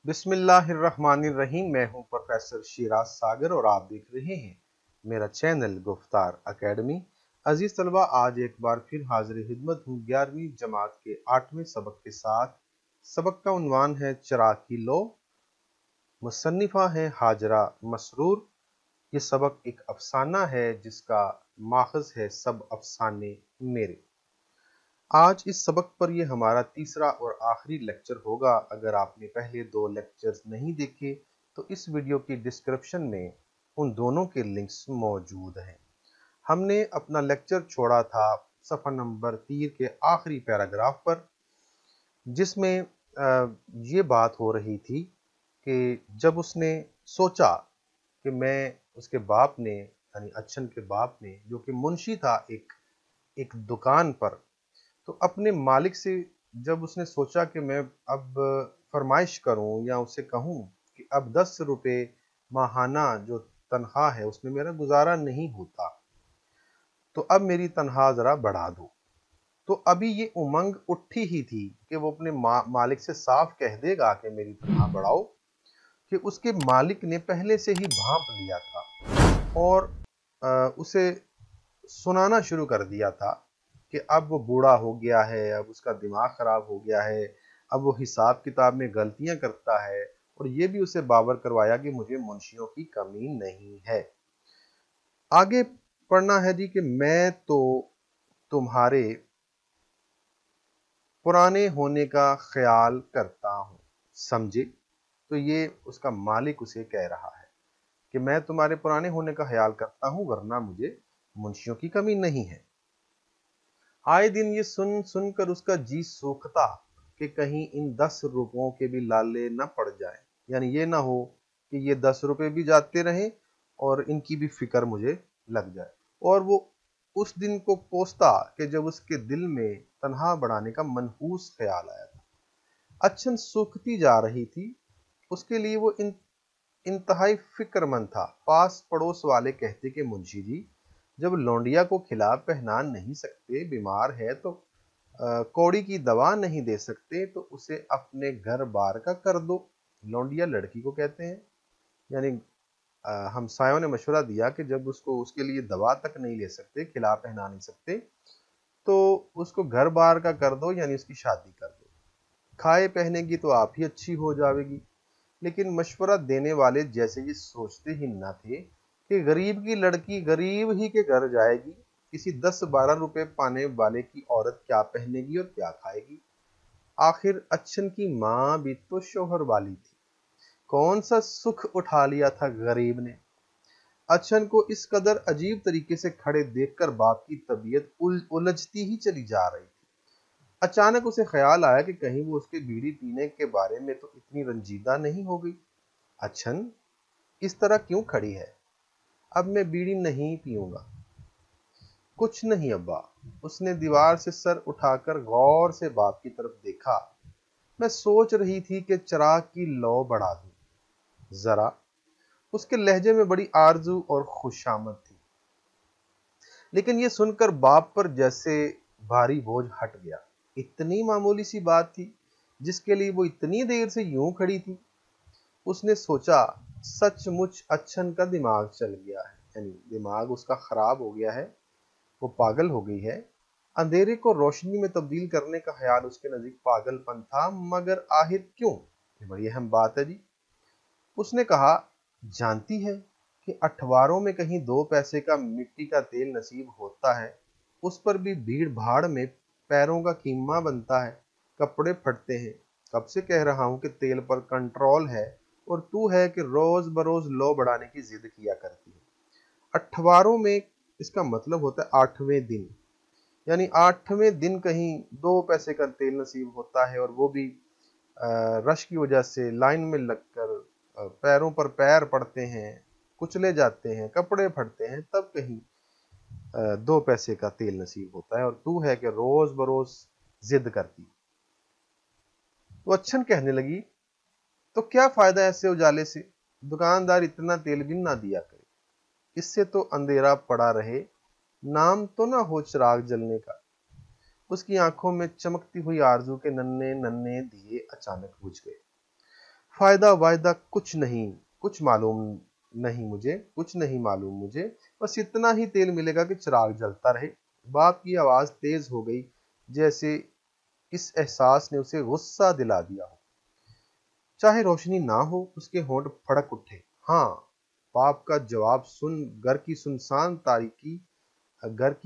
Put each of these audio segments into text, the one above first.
बिस्मिल्लाहिर्रहमानिर्रहीम। मैं हूं प्रोफेसर शिराज सागर और आप देख रहे हैं मेरा चैनल गुफ्तार एकेडमी। अजीज तलबा, आज एक बार फिर हाजिर खिदमत हूँ 11वीं जमात के 8वें सबक के साथ। सबक का उन्वान है चिराग की लौ। मुसन्निफा है हाजरा मसरूर। ये सबक एक अफसाना है जिसका माखज़ है सब अफसाने मेरे। आज इस सबक पर यह हमारा तीसरा और आखिरी लेक्चर होगा। अगर आपने पहले दो लेक्चर्स नहीं देखे तो इस वीडियो की डिस्क्रिप्शन में उन दोनों के लिंक्स मौजूद हैं। हमने अपना लेक्चर छोड़ा था सफ़ा नंबर 3 के आखिरी पैराग्राफ पर, जिसमें ये बात हो रही थी कि जब उसने सोचा कि मैं उसके बाप ने यानी अच्छन के बाप ने, जो कि मुंशी था एक दुकान पर, तो अपने मालिक से जब उसने सोचा कि मैं अब फरमाइश करूं या उसे कहूं कि अब 10 रुपए माहाना जो तनख्वाह है उसमें मेरा गुजारा नहीं होता, तो अब मेरी तनख्वाह जरा बढ़ा दो। तो अभी ये उमंग उठी ही थी कि वो अपने मालिक से साफ कह देगा कि मेरी तनख्वाह बढ़ाओ, कि उसके मालिक ने पहले से ही भांप लिया था और उसे सुनाना शुरू कर दिया था कि अब वो बूढ़ा हो गया है, अब उसका दिमाग खराब हो गया है, अब वो हिसाब किताब में गलतियां करता है, और ये भी उसे बावर करवाया कि मुझे मुंशियों की कमी नहीं है। आगे पढ़ना है जी कि मैं तो तुम्हारे पुराने होने का ख्याल करता हूं। समझे? तो ये उसका मालिक उसे कह रहा है कि मैं तुम्हारे पुराने होने का ख्याल करता हूं, वरना मुझे मुंशियों की कमी नहीं है। आए दिन ये सुन सुनकर उसका जी सूखता कि कहीं इन 10 रुपयों के भी लाले न पड़ जाए, यानी ये ना हो कि ये 10 रुपए भी जाते रहें और इनकी भी फिक्र मुझे लग जाए। और वो उस दिन को कोसता कि जब उसके दिल में तनख्वाह बढ़ाने का मनहूस ख्याल आया था। अच्छन सूखती जा रही थी, उसके लिए वो इंतहाई फिक्रमंद था। पास पड़ोस वाले कहते कि मुंशी जी, जब लौंडिया को खिला पहना नहीं सकते, बीमार है तो कौड़ी की दवा नहीं दे सकते, तो उसे अपने घर बार का कर दो। लौंडिया लड़की को कहते हैं, यानी हमसायों ने मशवरा दिया कि जब उसको उसके लिए दवा तक नहीं ले सकते, खिला पहना नहीं सकते, तो उसको घर बार का कर दो, यानी उसकी शादी कर दो। खाए पहनेगी तो आप ही अच्छी हो जाएगी। लेकिन मशवरा देने वाले जैसे ये सोचते ही न थे कि गरीब की लड़की गरीब ही के घर जाएगी, किसी 10-12 रुपए पाने वाले की औरत क्या पहनेगी और क्या खाएगी। आखिर अच्छन की मां भी तो शोहर वाली थी, कौन सा सुख उठा लिया था गरीब ने। अच्छन को इस कदर अजीब तरीके से खड़े देखकर बाप की तबीयत उलझती ही चली जा रही थी। अचानक उसे ख्याल आया कि कहीं वो उसके बीड़ी पीने के बारे में तो इतनी रंजीदा नहीं हो गई। अच्छन इस तरह क्यों खड़ी है? अब मैं बीड़ी नहीं पीऊंगा। कुछ नहीं अब्बा। उसने दीवार से सर उठाकर गौर से बाप की तरफ देखा। मैं सोच रही थी कि चिराग की लौ बढ़ा दूं जरा। उसके लहजे में बड़ी आरजू और खुशामद थी। लेकिन यह सुनकर बाप पर जैसे भारी बोझ हट गया। इतनी मामूली सी बात थी जिसके लिए वो इतनी देर से यूं खड़ी थी। उसने सोचा, सचमुच अच्छन का दिमाग चल गया है, यानी दिमाग उसका खराब हो गया है, वो पागल हो गई है। अंधेरे को रोशनी में तब्दील करने का ख्याल उसके नजदीक पागलपन था, मगर आखिर क्यों? ये बड़ी अहम बात है जी। उसने कहा, जानती है कि अठवारों में कहीं 2 पैसे का मिट्टी का तेल नसीब होता है, उस पर भी भीड़ भाड़ में पैरों का कीमा बनता है, कपड़े फटते हैं। कब से कह रहा हूं कि तेल पर कंट्रोल है, और तू है कि रोज बरोज लो बढ़ाने की जिद किया करती है। अठवारों में इसका मतलब होता है 8वें दिन, यानी 8वें दिन कहीं 2 पैसे का तेल नसीब होता है, और वो भी रश की वजह से लाइन में लगकर पैरों पर पैर पड़ते हैं, कुचले जाते हैं, कपड़े फटते हैं, तब कहीं 2 पैसे का तेल नसीब होता है, और तू है कि रोज बरोज जिद करती। तो अच्छन कहने लगी, तो क्या फायदा ऐसे उजाले से? दुकानदार इतना तेल भी ना दिया करे, इससे तो अंधेरा पड़ा रहे, नाम तो ना हो चिराग जलने का। उसकी आंखों में चमकती हुई आरजू के नन्हे नन्हे दिए अचानक बुझ गए। فائدہ وائدہ کچھ نہیں، کچھ معلوم نہیں مجھے، کچھ نہیں معلوم مجھے، بس اتنا ہی تیل ملے گا کہ چراغ جلتا رہے۔ باپ کی آواز تیز ہو گئی، جیسے اس احساس نے اسے غصہ دلا دیا ہو۔ چاہے روشنی نہ ہو، اس کے ہونٹ پھڑک اٹھے۔ ہاں، باپ کا جواب سن گھر کی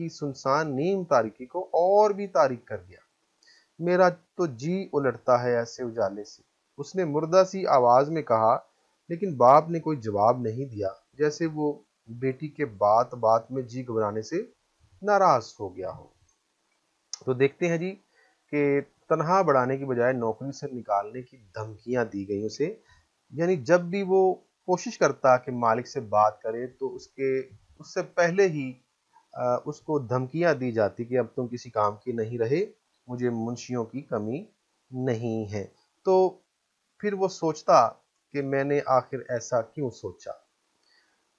سنسان نیم تاریکی کو اور بھی تاریک کر دیا۔ میرا تو جی الٹتا ہے ایسے اجالے سے، اس نے مردہ سی آواز میں کہا، لیکن باپ نے کوئی جواب نہیں دیا، جیسے وہ بیٹی کے بات بات میں جی گھبرانے سے ناراض ہو گیا ہو۔ تو دیکھتے ہیں جی کہ تنہا بڑھانے کی بجائے نوکری سے نکالنے کی دھمکیاں دی گئی اسے۔ یعنی جب بھی وہ کوشش کرتا کہ مالک سے بات کرے تو اس سے پہلے ہی اس کو دھمکیاں دی جاتی کہ اب تم کسی کام کی نہیں رہے، مجھے منشیوں کی کمی نہیں ہے۔ تو پھر وہ سوچتا کہ میں نے آخر ایسا کیوں سوچا،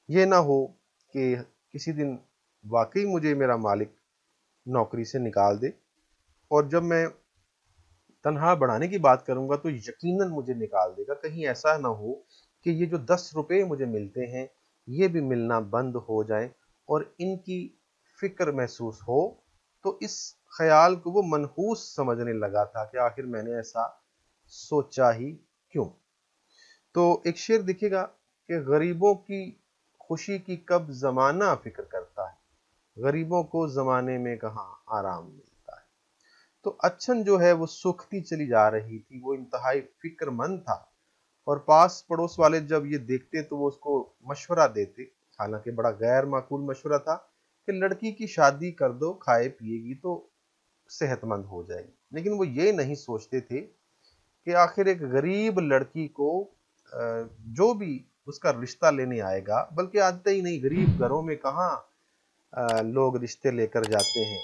یہ نہ ہو کہ کسی دن واقعی مجھے میرا مالک نوکری سے نکال دے، اور جب میں تنہا بڑھانے کی بات کروں گا تو یقیناً مجھے نکال دے گا۔ کہیں ایسا نہ ہو کہ یہ جو 10 روپے مجھے ملتے ہیں یہ بھی ملنا بند ہو جائیں اور ان کی فکر محسوس ہو۔ تو اس خیال کو وہ منحوس سمجھنے لگا تھا کہ آخر میں نے ایسا سوچا ہی کیوں۔ تو ایک شعر دکھے گا کہ غریبوں کی خوشی کی کب زمانہ فکر کرتا ہے، غریبوں کو زمانے میں کہاں آرام ملتا ہے۔ تو اچھن جو ہے وہ سوکھتی چلی جا رہی تھی، وہ انتہائی فکر مند تھا، اور پاس پڑوس والے جب یہ دیکھتے تو وہ اس کو مشورہ دیتے، حالانکہ بڑا غیر معقول مشورہ تھا کہ لڑکی کی شادی کر دو، کھائے پیے گی تو صحت مند ہو جائے گی۔ لیکن وہ یہ نہیں سوچتے تھے کہ آخر ایک غریب لڑکی کو جو بھی اس کا رشتہ لینے آئے گا، بلکہ آتے ہی نہیں، غریب گھروں میں کہاں لوگ رشتے لے کر جاتے ہیں،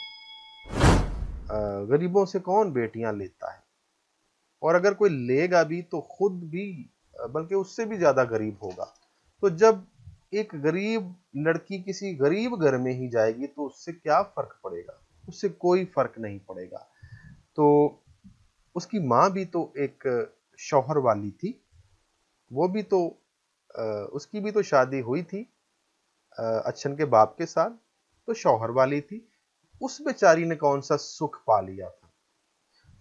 غریبوں سے کون بیٹیاں لیتا ہے، اور اگر کوئی لے گا بھی تو خود بھی بلکہ اس سے بھی زیادہ غریب ہوگا۔ تو جب ایک غریب لڑکی کسی غریب گھر میں ہی جائے گی تو اس سے کیا فرق پڑے گا؟ اس سے کوئی فرق نہیں پڑے گا۔ تو اس کی ماں بھی تو ایک شوہر والی تھی، وہ بھی تو اس کی بھی تو شادی ہوئی تھی اچھن کے باپ کے ساتھ، تو شوہر والی تھی۔ اس بیچاری نے کون سا سکھ پا لیا تھا؟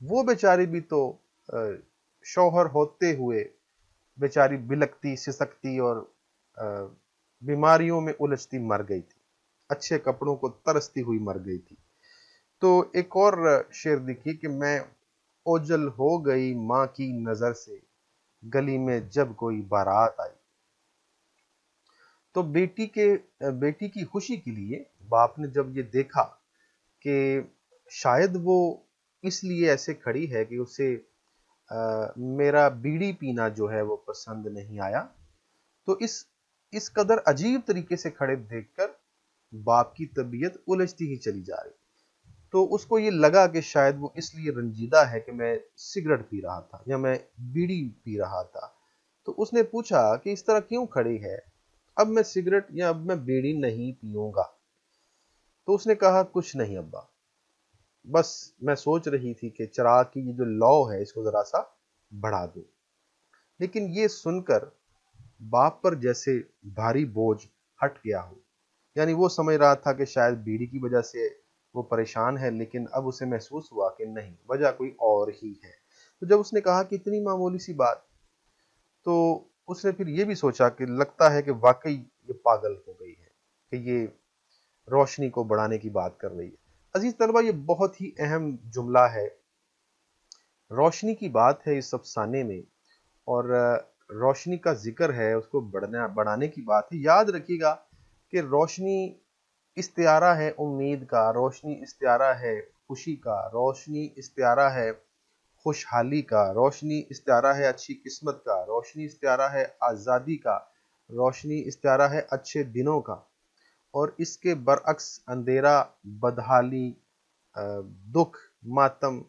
وہ بیچاری بھی تو شوہر ہوتے ہوئے بیچاری بلکتی سسکتی اور بیماریوں میں الجھتی مر گئی تھی، اچھے کپڑوں کو ترستی ہوئی مر گئی تھی۔ تو ایک اور شعر دیکھیے کہ میں اوجل ہو گئی ماں کی نظر سے، گلی میں جب کوئی بارات آئی۔ تو بیٹی کی خوشی کے لیے باپ نے جب یہ دیکھا کہ شاید وہ اس لیے ایسے کھڑی ہے کہ اسے میرا بیڑی پینا جو ہے وہ پسند نہیں آیا، تو اس قدر عجیب طریقے سے کھڑے دیکھ کر باپ کی طبیعت الجھتی ہی چلی جا رہی، تو اس کو یہ لگا کہ شاید وہ اس لیے رنجیدہ ہے کہ میں سگریٹ پی رہا تھا یا میں بیڑی پی رہا تھا۔ تو اس نے پوچھا کہ اس طرح کیوں کھڑی ہے، اب میں سگریٹ یا اب میں بیڑی نہیں پیوں گا۔ تو اس نے کہا کچھ نہیں ابا، بس میں سوچ رہی تھی کہ چراغ کی یہ جو لو ہے اس کو ذرا سا بڑھا دوں۔ لیکن یہ سن کر باپ پر جیسے بھاری بوجھ ہٹ گیا ہو، یعنی وہ سمجھ رہا تھا کہ شاید بیڑی کی وجہ سے وہ پریشان ہے، لیکن اب اسے محسوس ہوا کہ نہیں، وجہ کوئی اور ہی ہے۔ تو جب اس نے کہا کہ اتنی معمولی سی بات، تو اس نے پھر یہ بھی سوچا کہ لگتا ہے کہ واقعی یہ پاگل ہو گئی ہے کہ یہ روشنی کو بڑھانے کی بات کر رہی ہے۔ عزیز طلبہ، یہ بہت ہی اہم جملہ ہے، روشنی کی بات ہے اس افسانے میں، اور روشنی کا ذکر ہے، اس کو بڑھانے کی بات ہے۔ یاد رکھیے گا کہ روشنی استعارہ ہے امید کا، روشنی استعارہ ہے خوشی کا، روشنی استعارہ ہے خوشحالی کا، روشنی استعارہ ہے اچھی قسمت کا، روشنی استعارہ ہے آزادی کا، روشنی استعارہ ہے اچھے دنوں کا، اور اس کے برعکس اندھیرا، بدحالی، دکھ، ماتم،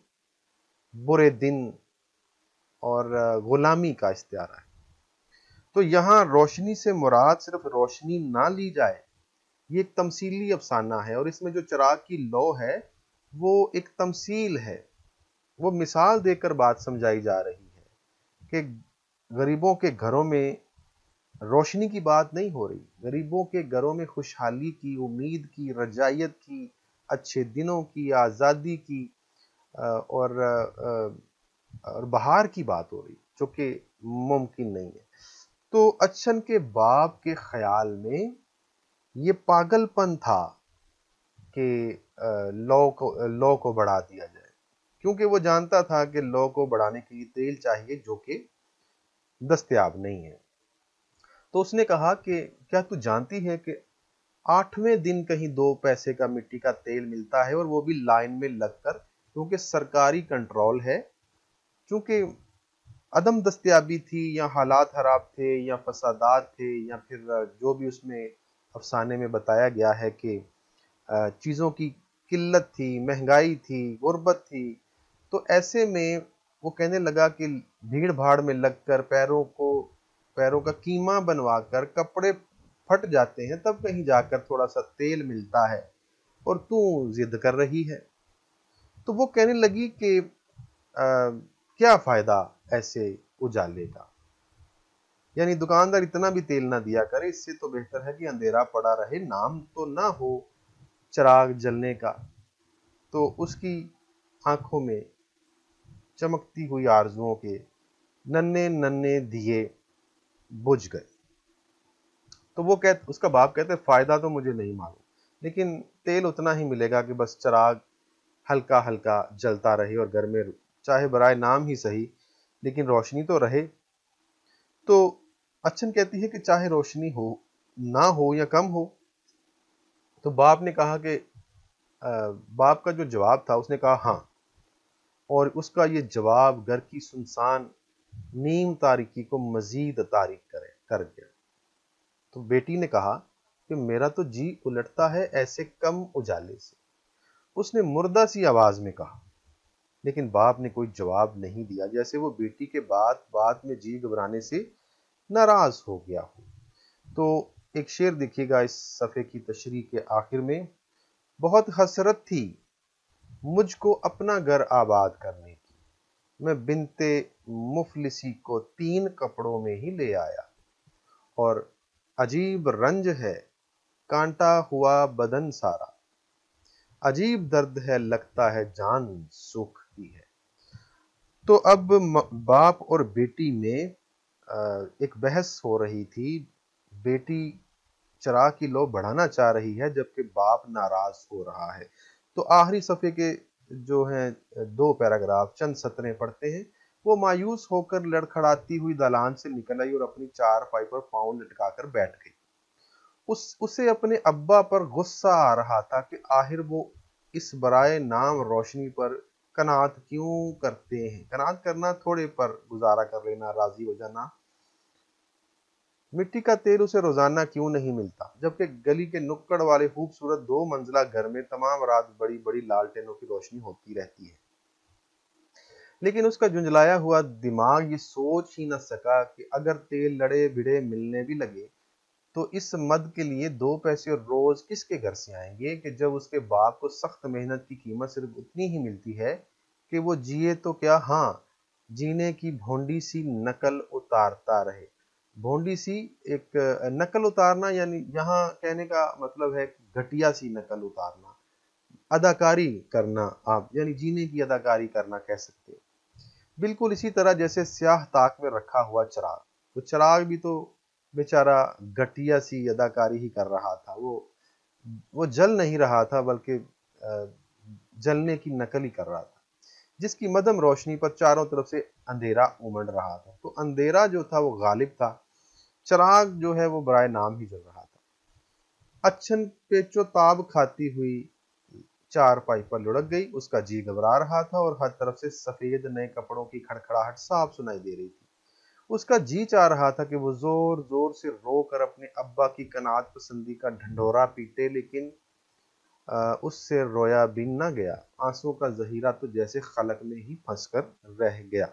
برے دن اور غلامی کا استعارہ ہے۔ تو یہاں روشنی سے مراد صرف روشنی نہ لی جائے، یہ ایک تمثیلی افسانہ ہے، اور اس میں جو چراغ کی لو ہے وہ ایک تمثیل ہے، وہ مثال دے کر بات سمجھائی جا رہی ہے کہ गरीबों के घरों में रोशनी की बात नहीं हो रही, गरीबों के घरों में खुशहाली की, उम्मीद की, रजायत की, अच्छे दिनों की, आज़ादी की और बहार की बात हो रही, जो कि मुमकिन नहीं है। तो अच्छन के बाप के ख्याल में ये पागलपन था कि लौ को बढ़ा दिया जाए, क्योंकि वो जानता था कि लौ को बढ़ाने के लिए तेल चाहिए जो कि दस्तयाब नहीं है। तो उसने कहा कि क्या तू जानती है कि 8वें दिन कहीं 2 पैसे का मिट्टी का तेल मिलता है, और वो भी लाइन में लगकर, क्योंकि सरकारी कंट्रोल है। क्योंकि अदम दस्तयाबी थी, या हालात खराब थे, या फसादात थे, या फिर जो भी उसमें अफसाने में बताया गया है कि चीज़ों की किल्लत थी, महंगाई थी, गुर्बत थी। तो ऐसे में वो कहने लगा कि भीड़ भाड़ में लगकर पैरों का कीमा बनवाकर कपड़े फट जाते हैं, तब कहीं जाकर थोड़ा सा तेल मिलता है, और तू जिद कर रही है। तो वो कहने लगी कि क्या फायदा ऐसे उजाले का, यानी दुकानदार इतना भी तेल ना दिया करे, इससे तो बेहतर है कि अंधेरा पड़ा रहे, नाम तो ना हो चिराग जलने का। तो उसकी आंखों में चमकती हुई आरजुओं के नन्हे नन्हे दिए बुझ गए। तो उसका बाप कहते फायदा तो मुझे नहीं मालूम, लेकिन तेल उतना ही मिलेगा कि बस चिराग हल्का हल्का जलता रहे, और घर में चाहे बराए नाम ही सही, लेकिन रोशनी तो रहे। तो अच्छन कहती है कि चाहे रोशनी हो ना हो या कम हो। तो बाप ने कहा कि बाप का जो जवाब था, उसने कहा हाँ, और उसका ये जवाब घर की सुनसान नीम तारीकी को मजीद तारीक कर गया। तो बेटी ने कहा कि मेरा तो जी उलटता है ऐसे कम उजाले से। उसने मुर्दा सी आवाज में कहा, लेकिन बाप ने कोई जवाब नहीं दिया, जैसे वो बेटी के बात में जी घबराने से नाराज हो गया हो। तो एक शेर देखिएगा इस सफ़े की तशरीह के आखिर में। बहुत हसरत थी मुझको अपना घर आबाद करने की, मैं बिनते मुफलिसी को 3 कपड़ों में ही ले आया, और अजीब रंज है कांटा हुआ बदन सारा, अजीब दर्द है लगता है जान सूखती है। तो अब बाप और बेटी में एक बहस हो रही थी। बेटी चिराग की लौ बढ़ाना चाह रही है, जबकि बाप नाराज हो रहा है। तो आखिरी सफ़े के जो हैं 2 पैराग्राफ, चंद सतरें पढ़ते हैं। वो मायूस होकर लड़खड़ाती हुई दालान से निकल आई और अपनी चारपाई पर पांव लटकाकर बैठ गई। उसे अपने अब्बा पर गुस्सा आ रहा था कि आखिर वो इस बराए नाम रोशनी पर कनात क्यों करते हैं। कनात करना, थोड़े पर गुजारा कर लेना, राजी हो जाना। मिट्टी का तेल उसे रोजाना क्यों नहीं मिलता, जबकि गली के नुक्कड़ वाले खूबसूरत 2 मंजिला घर में तमाम रात बड़ी बड़ी लालटेनों की रोशनी होती रहती है। लेकिन उसका झुंझलाया हुआ दिमाग ये सोच ही न सका कि अगर तेल लड़े भिड़े मिलने भी लगे, तो इस मद के लिए 2 पैसे रोज किसके घर से आएंगे, कि जब उसके बाप को सख्त मेहनत की कीमत सिर्फ उतनी ही मिलती है कि वो जिए तो क्या, हाँ, जीने की भोंडी सी नकल उतारता रहे। भोंडी सी एक नकल उतारना, यानी यहाँ कहने का मतलब है घटिया सी नकल उतारना, अदाकारी करना, आप यानी जीने की अदाकारी करना कह सकते हैं। बिल्कुल इसी तरह जैसे स्याह ताक में रखा हुआ चिराग, तो चिराग भी तो बेचारा घटिया सी अदाकारी ही कर रहा था। वो जल नहीं रहा था, बल्कि जलने की नकल ही कर रहा था, जिसकी मदम रोशनी पर चारों तरफ से अंधेरा उमड़ रहा था। तो अंधेरा जो था वो गालिब था, चिराग जो है वो बराए नाम ही जल रहा था। अच्छन पेचो ताब खाती हुई चारपाई पर लुढ़क गई। उसका जी घबरा रहा था और हर तरफ से सफेद नए कपड़ों की खड़खड़ाहट साफ सुनाई दे रही थी। उसका जी चाह रहा था कि वो जोर जोर से रो कर अपने अब्बा की कनात पसंदी का ढंढोरा पीटे, लेकिन उससे रोया भी न गया। आंसुओं का जहीरा तो जैसे खलक में ही फंसकर रह गया।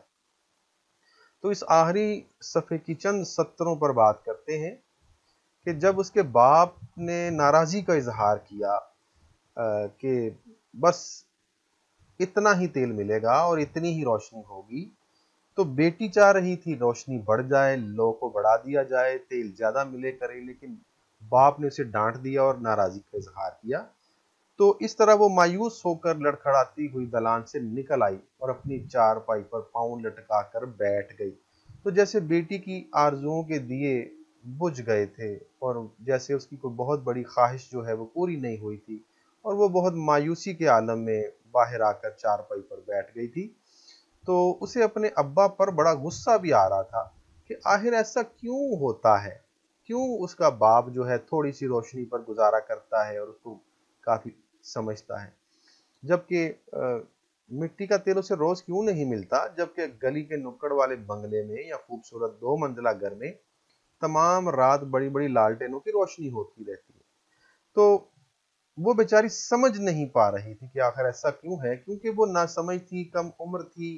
तो इस आखिरी सफ़े की चंद सत्रों पर बात करते हैं कि जब उसके बाप ने नाराज़ी का इजहार किया कि बस इतना ही तेल मिलेगा और इतनी ही रोशनी होगी, تو بیٹی چاہ رہی تھی روشنی بڑھ جائے، لو کو بڑھا دیا جائے، تیل زیادہ ملے کرے، لیکن باپ نے اسے ڈانٹ دیا اور ناراضی کا اظہار کیا۔ تو اس طرح وہ مایوس ہو کر لڑکھڑاتی ہوئی دلان سے نکل آئی اور اپنی چارپائی پر پاؤں لٹکا کر بیٹھ گئی۔ تو جیسے بیٹی کی آرزوؤں کے دیے بجھ گئے تھے، اور جیسے اس کی کوئی بہت بڑی خواہش جو ہے وہ پوری نہیں ہوئی تھی، اور وہ بہت مایوسی کے عالم میں باہر آ کر چارپائی پر بیٹھ گئی تھی۔ تو اسے اپنے ابا پر بڑا غصہ بھی آ رہا تھا کہ آخر ایسا کیوں ہوتا ہے، کیوں اس کا باپ جو ہے تھوڑی سی روشنی پر گزارا کرتا ہے اور اس کو کافی سمجھتا ہے، جبکہ مٹی کا تیل اسے روز کیوں نہیں ملتا، جبکہ گلی کے نکڑ والے بنگلے میں یا خوبصورت 2 منزلہ گھر میں تمام رات بڑی بڑی لالٹینوں کی روشنی ہوتی رہتی ہے۔ تو وہ بیچاری سمجھ نہیں پا رہی تھی کہ آخر ایسا کیوں ہے، کیونکہ وہ ناسمجھ تھی، کم عمر تھی،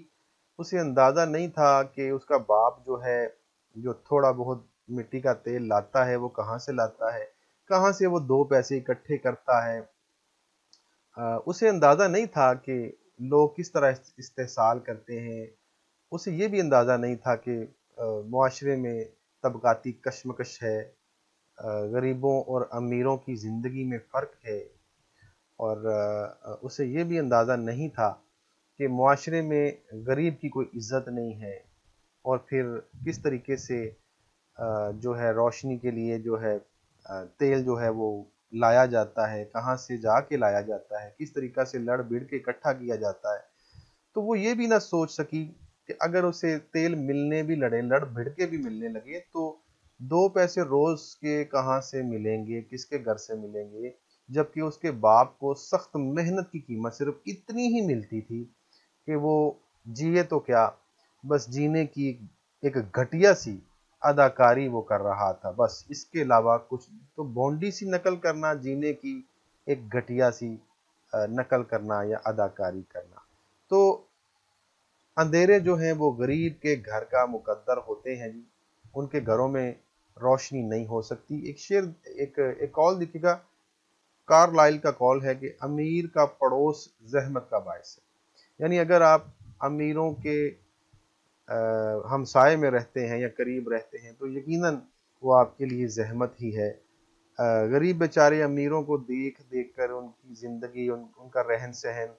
اسے اندازہ نہیں تھا کہ اس کا باپ جو ہے، جو تھوڑا بہت مٹی کا تیل لاتا ہے، وہ کہاں سے لاتا ہے، کہاں سے وہ 2 پیسے اکٹھے کرتا ہے۔ اسے اندازہ نہیں تھا کہ لوگ کس طرح استحصال کرتے ہیں، اسے یہ بھی اندازہ نہیں تھا کہ معاشرے میں طبقاتی کشمکش ہے، غریبوں اور امیروں کی زندگی میں فرق ہے، اور اسے یہ بھی اندازہ نہیں تھا کہ معاشرے میں غریب کی کوئی عزت نہیں ہے، اور پھر کس طریقے سے جو ہے روشنی کے لیے جو ہے تیل جو ہے وہ لایا جاتا ہے، کہاں سے جا کے لایا جاتا ہے، کس طریقہ سے لڑ بھڑ کے اکٹھا کیا جاتا ہے۔ تو وہ یہ بھی نہ سوچ سکی کہ اگر اسے تیل ملنے بھی لڑ بھڑ کے بھی ملنے لگے تو 2 پیسے روز کے کہاں سے ملیں گے، کس کے گھر سے ملیں گے، جبکہ اس کے باپ کو سخت محنت کی قیمت صرف اتنی ہی ملتی تھی کہ وہ جیے تو کیا، بس جینے کی ایک گھٹیا سی اداکاری وہ کر رہا تھا، بس اس کے علاوہ کچھ تو بونڈی سی نقل کرنا، جینے کی ایک گھٹیا سی نقل کرنا یا اداکاری کرنا۔ تو اندھیرے جو ہیں وہ غریب کے گھر کا مقدر ہوتے ہیں جی، ان کے گھروں میں روشنی نہیں ہو سکتی۔ ایک شعر، ایک قول دیکھیے گا، کارلائل کا قول ہے کہ امیر کا پڑوس زحمت کا باعث ہے، یعنی اگر آپ امیروں کے ہمسائے میں رہتے ہیں یا قریب رہتے ہیں تو یقیناً وہ آپ کے لیے زحمت ہی ہے۔ غریب بیچارے امیروں کو دیکھ دیکھ کر ان کی زندگی، ان کا رہن سہن،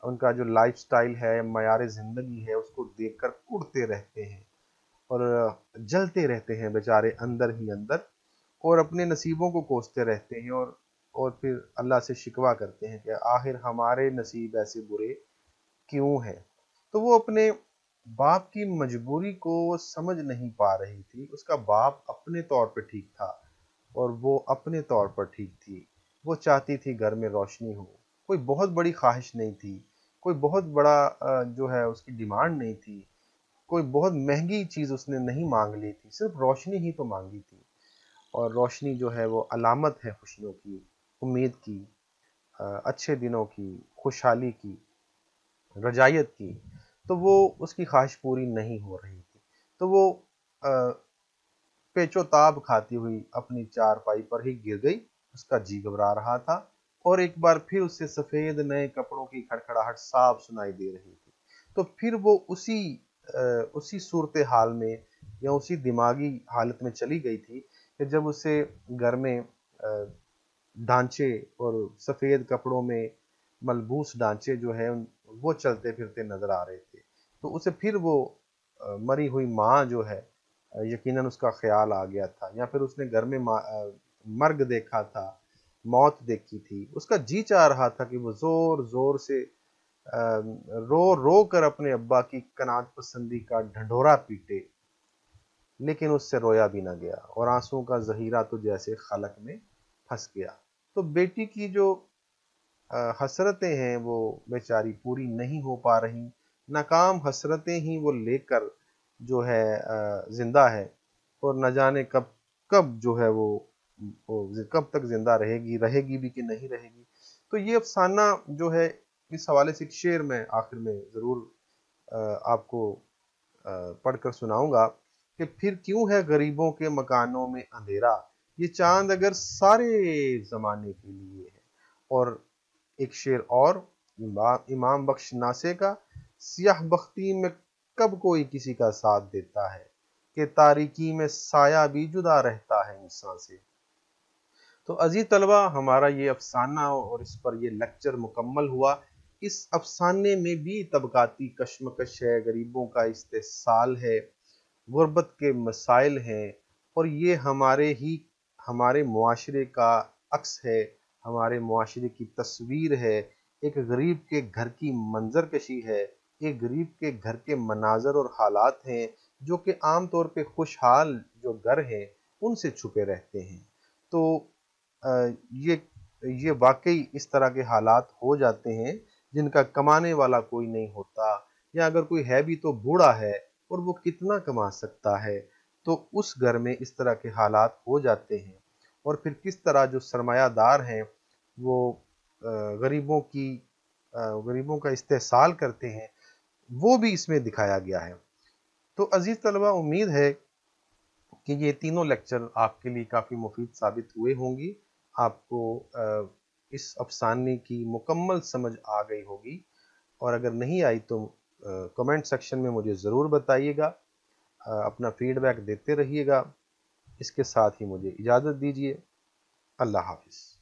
ان کا جو لائف سٹائل ہے، معیار زندگی ہے، اس کو دیکھ کر کڑتے رہتے ہیں اور جلتے رہتے ہیں بیچارے اندر ہی اندر، اور اپنے نصیبوں کو کوستے رہتے ہیں، اور پھر اللہ سے شکوہ کرتے ہیں کہ آخر ہمارے نصیب ایسے برے کیوں ہیں۔ تو وہ اپنے باپ کی مجبوری کو سمجھ نہیں پا رہی تھی۔ اس کا باپ اپنے طور پہ ٹھیک تھا اور وہ اپنے طور پر ٹھیک تھی۔ وہ چاہتی تھی گھر میں روشنی ہو، کوئی بہت بڑی خواہش نہیں تھی، کوئی بہت بڑا جو ہے اس کی ڈیمانڈ نہیں تھی، کوئی بہت مہنگی چیز اس نے نہیں مانگ لی تھی، صرف روشنی ہی تو مانگی تھی۔ اور روشنی جو ہے وہ علامت ہے خوشیوں کی، امید کی، اچھے دنوں کی، خوشحالی کی، رجائیت کی۔ تو وہ اس کی خواہش پوری نہیں ہو رہی تھی، تو وہ پیچو تاب کھاتی ہوئی اپنی چارپائی پر ہی گر گئی۔ اس کا جی گھبرا رہا تھا، اور ایک بار پھر اس سے سفید نئے کپڑوں کی کھڑکھڑاہٹ صاف سنائی دے رہی تھی۔ تو پھر وہ اسی صورتحال میں یا اسی دماغی حالت میں چلی گئی تھی کہ جب اسے گھر میں ڈھانچے اور سفید کپڑوں میں ملبوس ڈھانچے جو ہے وہ چلتے پھرتے نظر آ رہے تھے، تو اسے پھر وہ مری ہوئی ماں جو ہے یقیناً اس کا خیال آ گیا تھا، یا پھر اس نے گھر میں مرگ دیکھا تھا، موت دیکھی تھی۔ اس کا جی چاہ رہا تھا کہ وہ زور زور سے رو رو کر اپنے ابا کی قناعت پسندی کا ڈھنڈورا پیٹے، لیکن اس سے رویا بھی نہ گیا، اور آنسوں کا ذخیرہ تو جیسے خلق میں پھنس گیا۔ تو بیٹی کی جو حسرتیں ہیں وہ بیچاری پوری نہیں ہو پا رہی، ناکام حسرتیں ہی وہ لے کر جو ہے زندہ ہے، اور نہ جانے کب جو ہے وہ کب تک زندہ رہے گی بھی کہ نہیں رہے گی۔ تو یہ افسانہ جو ہے، اس حوالے سے ایک شعر میں آخر میں ضرور آپ کو پڑھ کر سناؤں گا کہ پھر کیوں ہے غریبوں کے مکانوں میں اندھیرا، یہ چاند اگر سارے زمانے کے لیے ہے۔ اور ایک شعر اور امام بخش ناسے کا، سیاہ بختی میں कब कोई किसी का साथ देता है, कि तारीकी में साया भी जुदा रहता है इंसान से। तो अजीज तलबा, हमारा ये अफसाना और इस पर ये लेक्चर मुकम्मल हुआ। इस अफसाने में भी तबकाती कशमकश है, गरीबों का इस्तेसाल है, गुर्बत के मसाइल हैं, और ये हमारे मुआशरे का अक्स है, हमारे मुआशरे की तस्वीर है। एक गरीब के घर की मंजर कशी है, एक गरीब के घर के मनाजर और हालात हैं जो कि आम तौर पे खुशहाल जो घर हैं उनसे छुपे रहते हैं। तो ये वाकई इस तरह के हालात हो जाते हैं जिनका कमाने वाला कोई नहीं होता, या अगर कोई है भी तो बूढ़ा है और वो कितना कमा सकता है। तो उस घर में इस तरह के हालात हो जाते हैं, और फिर किस तरह जो सरमायादार हैं वो गरीबों का इस्तेहसाल करते हैं, वो भी इसमें दिखाया गया है। तो अजीज तलबा, उम्मीद है कि ये तीनों लेक्चर आपके लिए काफ़ी मुफीद साबित हुए होंगी। आपको इस अफसाने की मुकम्मल समझ आ गई होगी, और अगर नहीं आई तो कमेंट सेक्शन में मुझे ज़रूर बताइएगा। अपना फीडबैक देते रहिएगा। इसके साथ ही मुझे इजाज़त दीजिए। अल्लाह हाफ़िज़।